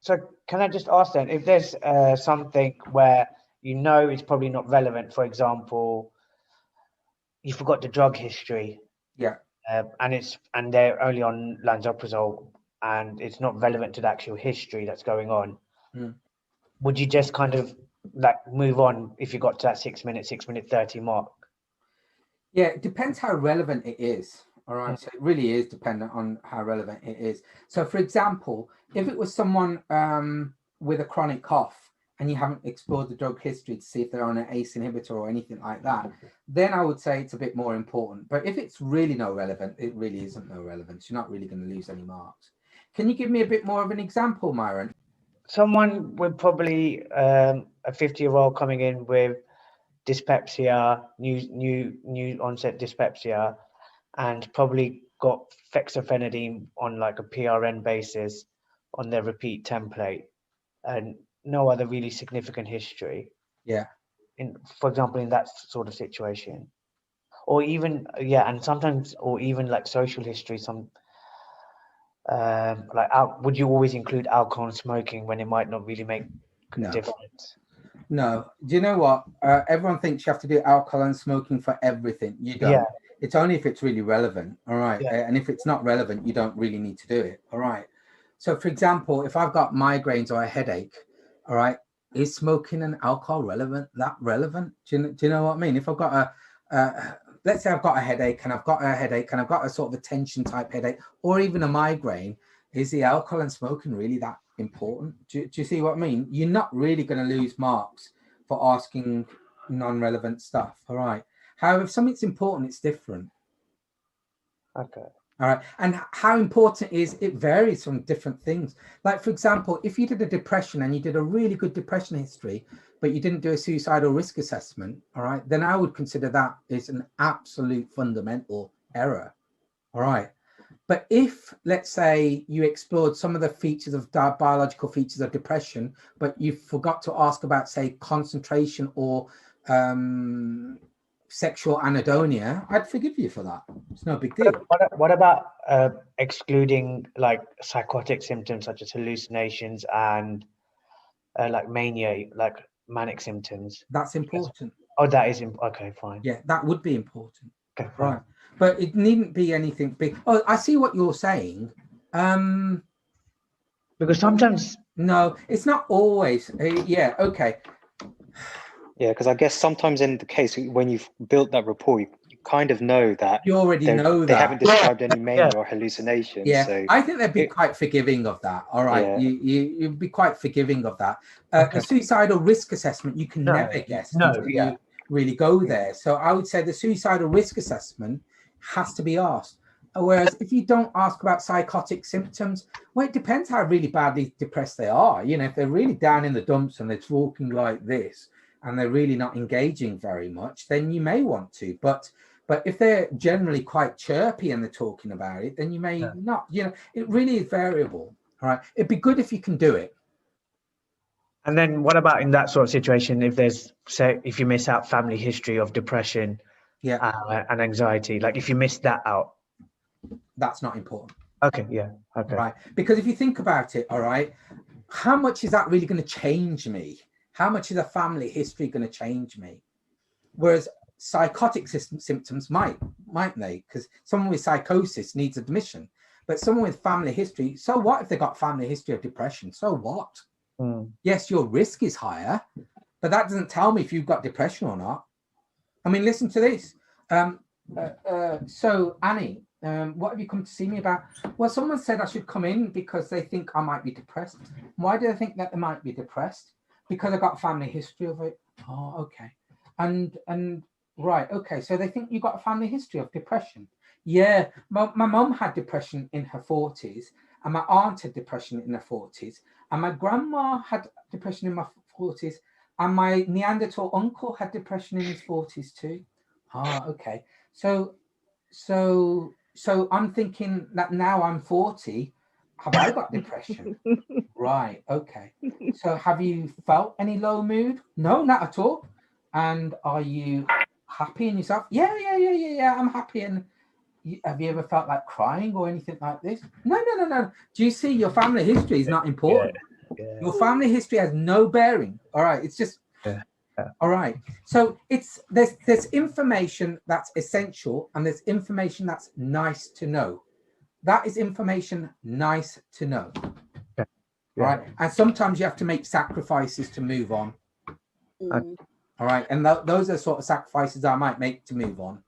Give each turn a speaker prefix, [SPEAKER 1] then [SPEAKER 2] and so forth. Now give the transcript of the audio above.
[SPEAKER 1] So can I just ask then, if there's something where you know it's probably not relevant, for example, you forgot the drug history,
[SPEAKER 2] Yeah.
[SPEAKER 1] And they're only on lansoprazole, and it's not relevant to the actual history that's going on. Would you just kind of like move on if you got to that 6 minute 30 mark?
[SPEAKER 2] Yeah, it depends how relevant it is. All right. So it really is dependent on how relevant it is. So for example, if it was someone with a chronic cough and you haven't explored the drug history to see if they're on an ACE inhibitor or anything like that, then I would say it's a bit more important. But if it's really no relevant, it really isn't no relevance. You're not really going to lose any marks. Can you give me a bit more of an example, Myron?
[SPEAKER 1] Someone with probably a 50-year-old coming in with dyspepsia, new onset dyspepsia, and probably got fexofenadine on like a PRN basis on their repeat template, and no other really significant history.
[SPEAKER 2] Yeah.
[SPEAKER 1] For example, in that sort of situation, or even and sometimes, or even like social history, would you always include alcohol and smoking when it might not really make a difference?
[SPEAKER 2] No. Do you know what? Everyone thinks you have to do alcohol and smoking for everything. You don't.
[SPEAKER 1] Yeah.
[SPEAKER 2] It's only if it's really relevant. All right.
[SPEAKER 1] Yeah.
[SPEAKER 2] And if it's not relevant, you don't really need to do it. All right. So for example, if I've got migraines or a headache, all right, is smoking and alcohol that relevant? Do you know what I mean? If I've got let's say I've got a headache and I've got a sort of a tension type headache or even a migraine, is the alcohol and smoking really that important? Do you see what I mean? You're not really going to lose marks for asking non-relevant stuff. All right. However, if something's important, it's different.
[SPEAKER 1] Okay.
[SPEAKER 2] All right. And how important it varies from different things. Like, for example, if you did a depression and you did a really good depression history, but you didn't do a suicidal risk assessment, all right, then I would consider that is an absolute fundamental error. All right. But if, let's say, you explored some of the features of biological features of depression, but you forgot to ask about, say, concentration or sexual anhedonia, I'd forgive you for that. It's no big deal.
[SPEAKER 1] What about excluding like psychotic symptoms such as hallucinations and like mania, like manic symptoms?
[SPEAKER 2] That's important.
[SPEAKER 1] Oh, that is okay, fine.
[SPEAKER 2] Yeah, that would be important.
[SPEAKER 1] Okay, fine.
[SPEAKER 2] Right. But it needn't be anything big. Oh, I see what you're saying.
[SPEAKER 1] Because sometimes
[SPEAKER 2] no, it's not always. Yeah, okay.
[SPEAKER 3] Yeah, because I guess sometimes in the case when you've built that rapport, you kind of know that
[SPEAKER 2] you already know that
[SPEAKER 3] they haven't described any mania or hallucinations.
[SPEAKER 2] Yeah,
[SPEAKER 3] so
[SPEAKER 2] I think they'd be quite forgiving of that. All right,
[SPEAKER 3] Yeah.
[SPEAKER 2] you'd be quite forgiving of that. A suicidal risk assessment, you can never guess until you really go there. So I would say the suicidal risk assessment has to be asked. Whereas if you don't ask about psychotic symptoms, well, it depends how really badly depressed they are. You know, if they're really down in the dumps and they're talking like this and they're really not engaging very much, then you may want to. But if they're generally quite chirpy and they're talking about it, then you may not. You know, it really is variable. All right. It'd be good if you can do it.
[SPEAKER 1] And then what about in that sort of situation, if you miss out family history of depression and anxiety, like if you miss that out?
[SPEAKER 2] That's not important.
[SPEAKER 1] Okay, yeah. Okay.
[SPEAKER 2] Right. Because if you think about it, all right, how much is that really going to change me? How much is a family history going to change me? Whereas psychotic symptoms mightn't they? Because someone with psychosis needs admission. But someone with family history, so what if they got family history of depression? So what? Yes, your risk is higher, but that doesn't tell me if you've got depression or not. I mean, listen to this. So Annie, what have you come to see me about? Well, someone said I should come in because they think I might be depressed. Why do they think that they might be depressed? Because I got family history of it. Oh, okay. And right, okay. So they think you got a family history of depression. Yeah, my mum had depression in her 40s, and my aunt had depression in her 40s, and my grandma had depression in my 40s, and my Neanderthal uncle had depression in his 40s too. Ah, okay. So I'm thinking that now I'm 40, have I got depression? Right, okay. So have you felt any low mood? No, not at all. And are you happy in yourself? Yeah, I'm happy. And have you ever felt like crying or anything like this? No. Do you see, your family history is not important. Your family history has no bearing. All right. It's just, all right. So there's information that's essential and there's information that's nice to know. That is information nice to know. All right. And sometimes you have to make sacrifices to move on. All right. And those are sort of sacrifices I might make to move on.